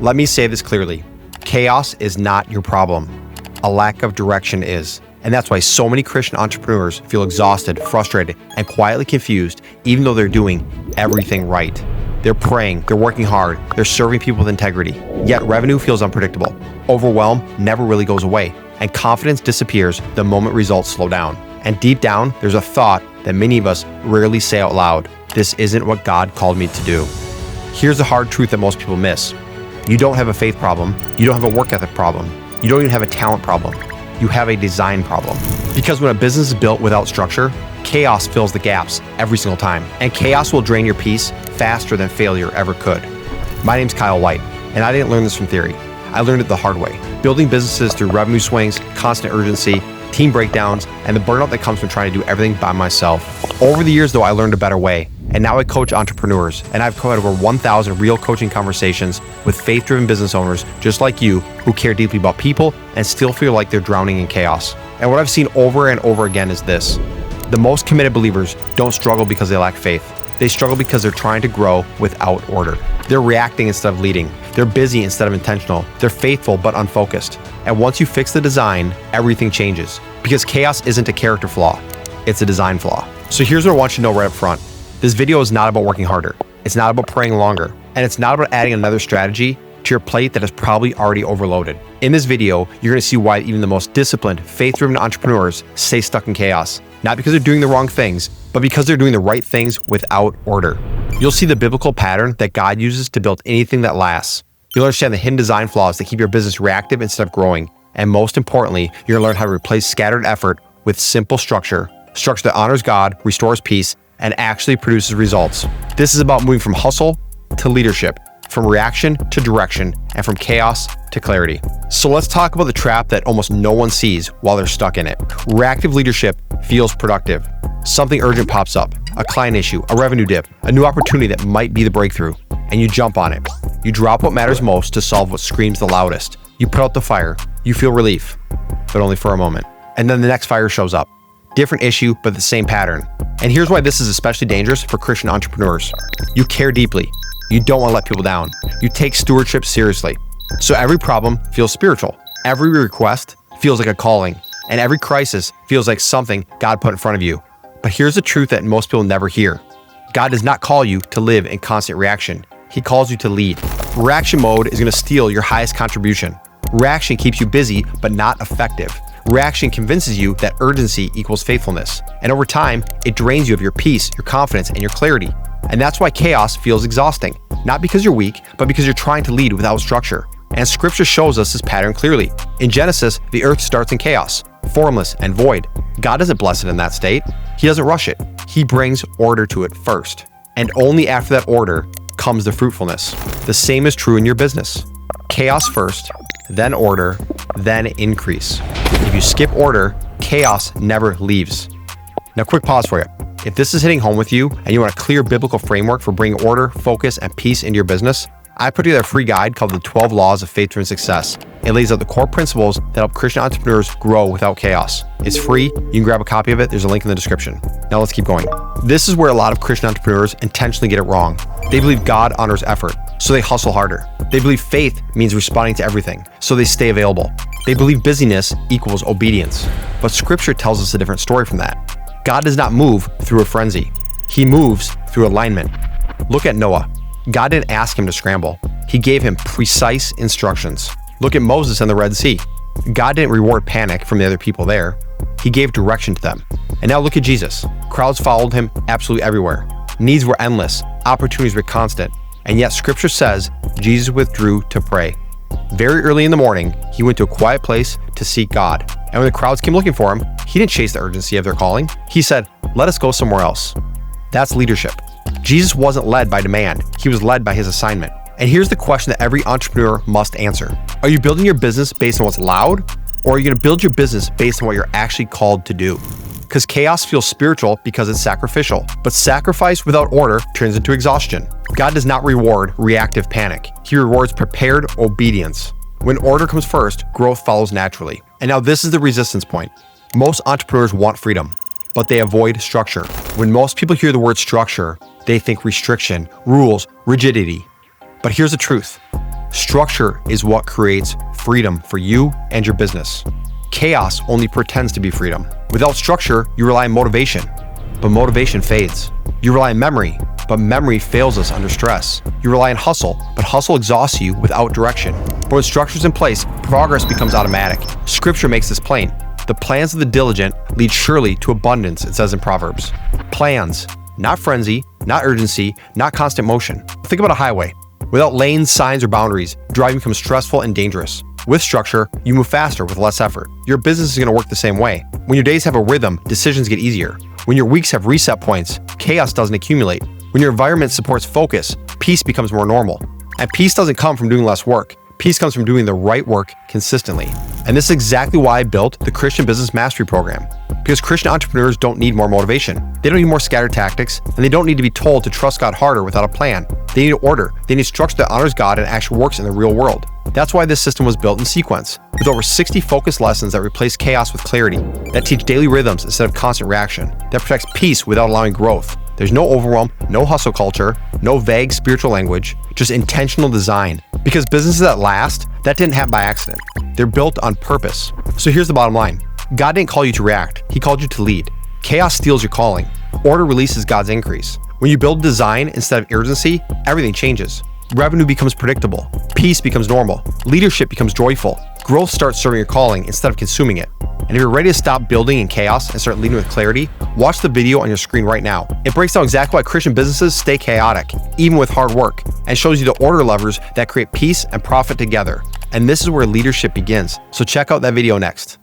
Let me say this clearly. Chaos is not your problem. A lack of direction is. And that's why so many Christian entrepreneurs feel exhausted, frustrated, and quietly confused, even though they're doing everything right. They're praying, they're working hard, they're serving people with integrity, yet revenue feels unpredictable. Overwhelm never really goes away, and confidence disappears the moment results slow down. And deep down, there's a thought that many of us rarely say out loud: this isn't what God called me to do. Here's the hard truth that most people miss. You don't have a faith problem, you don't have a work ethic problem, you don't even have a talent problem. You have a design problem. Because when a business is built without structure, chaos fills the gaps every single time. And chaos will drain your peace faster than failure ever could. My name's Kyle White, and I didn't learn this from theory. I learned it the hard way. Building businesses through revenue swings, constant urgency, team breakdowns, and the burnout that comes from trying to do everything by myself. Over the years, though, I learned a better way. And now I coach entrepreneurs, and I've had over 1,000 real coaching conversations with faith-driven business owners just like you who care deeply about people and still feel like they're drowning in chaos. And what I've seen over and over again is this. The most committed believers don't struggle because they lack faith. They struggle because they're trying to grow without order. They're reacting instead of leading. They're busy instead of intentional. They're faithful but unfocused. And once you fix the design, everything changes. Because chaos isn't a character flaw, it's a design flaw. So here's what I want you to know right up front. This video is not about working harder. It's not about praying longer. And it's not about adding another strategy to your plate that is probably already overloaded. In this video, you're going to see why even the most disciplined, faith-driven entrepreneurs stay stuck in chaos. Not because they're doing the wrong things, but because they're doing the right things without order. You'll see the biblical pattern that God uses to build anything that lasts. You'll understand the hidden design flaws that keep your business reactive instead of growing. And most importantly, you're going to learn how to replace scattered effort with simple structure that honors God, restores peace, and actually produces results. This is about moving from hustle to leadership, from reaction to direction, and from chaos to clarity. So let's talk about the trap that almost no one sees while they're stuck in it. Reactive leadership feels productive. Something urgent pops up, a client issue, a revenue dip, a new opportunity that might be the breakthrough, and you jump on it. You drop what matters most to solve what screams the loudest. You put out the fire, you feel relief, but only for a moment. And then the next fire shows up. Different issue, but the same pattern. And here's why this is especially dangerous for Christian entrepreneurs. You care deeply. You don't want to let people down. You take stewardship seriously. So every problem feels spiritual. Every request feels like a calling. And every crisis feels like something God put in front of you. But here's the truth that most people never hear. God does not call you to live in constant reaction. He calls you to lead. Reaction mode is going to steal your highest contribution. Reaction keeps you busy, but not effective. Reaction convinces you that urgency equals faithfulness. And over time, it drains you of your peace, your confidence, and your clarity. And that's why chaos feels exhausting. Not because you're weak, but because you're trying to lead without structure. And scripture shows us this pattern clearly. In Genesis, the earth starts in chaos, formless and void. God doesn't bless it in that state. He doesn't rush it. He brings order to it first. And only after that order comes the fruitfulness. The same is true in your business. Chaos first, then order, then increase. If you skip order, chaos never leaves. Now, quick pause for you. If this is hitting home with you and you want a clear biblical framework for bringing order, focus, and peace into your business, I put together a free guide called the 12 Laws of Faith-Driven Success. It lays out the core principles that help Christian entrepreneurs grow without chaos. It's free. You can grab a copy of it. There's a link in the description. Now let's keep going. This is where a lot of Christian entrepreneurs intentionally get it wrong. They believe God honors effort, so they hustle harder. They believe faith means responding to everything, so they stay available. They believe busyness equals obedience. But scripture tells us a different story from that. God does not move through a frenzy. He moves through alignment. Look at Noah. God didn't ask him to scramble. He gave him precise instructions. Look at Moses and the Red Sea. God didn't reward panic from the other people there. He gave direction to them. And now look at Jesus. Crowds followed him absolutely everywhere. Needs were endless. Opportunities were constant. And yet scripture says Jesus withdrew to pray. Very early in the morning, he went to a quiet place to seek God. And when the crowds came looking for him, he didn't chase the urgency of their calling. He said, "Let us go somewhere else." That's leadership. Jesus wasn't led by demand. He was led by his assignment. And here's the question that every entrepreneur must answer. Are you building your business based on what's loud? Or are you going to build your business based on what you're actually called to do? Because chaos feels spiritual because it's sacrificial. But sacrifice without order turns into exhaustion. God does not reward reactive panic. He rewards prepared obedience. When order comes first, growth follows naturally. And now this is the resistance point. Most entrepreneurs want freedom, but they avoid structure. When most people hear the word structure, they think restriction, rules, rigidity. But here's the truth. Structure is what creates freedom for you and your business. Chaos only pretends to be freedom. Without structure, you rely on motivation, but motivation fades. You rely on memory, but memory fails us under stress. You rely on hustle, but hustle exhausts you without direction. But when structure's in place, progress becomes automatic. Scripture makes this plain. The plans of the diligent lead surely to abundance, it says in Proverbs. Plans, not frenzy, not urgency, not constant motion. Think about a highway. Without lanes, signs, or boundaries, driving becomes stressful and dangerous. With structure, you move faster with less effort. Your business is going to work the same way. When your days have a rhythm, decisions get easier. When your weeks have reset points, chaos doesn't accumulate. When your environment supports focus, peace becomes more normal. And peace doesn't come from doing less work. Peace comes from doing the right work consistently. And this is exactly why I built the Christian Business Mastery Program. Because Christian entrepreneurs don't need more motivation. They don't need more scattered tactics, and they don't need to be told to trust God harder without a plan. They need order. They need structure that honors God and actually works in the real world. That's why this system was built in sequence, with over 60 focused lessons that replace chaos with clarity, that teach daily rhythms instead of constant reaction, that protects peace without allowing growth. There's no overwhelm, no hustle culture, no vague spiritual language, just intentional design. Because businesses that last, that didn't happen by accident. They're built on purpose. So here's the bottom line. God didn't call you to react. He called you to lead. Chaos steals your calling. Order releases God's increase. When you build design instead of urgency, everything changes. Revenue becomes predictable. Peace becomes normal. Leadership becomes joyful. Growth starts serving your calling instead of consuming it. And if you're ready to stop building in chaos and start leading with clarity, watch the video on your screen right now. It breaks down exactly why Christian businesses stay chaotic, even with hard work, and shows you the order levers that create peace and profit together. And this is where leadership begins. So check out that video next.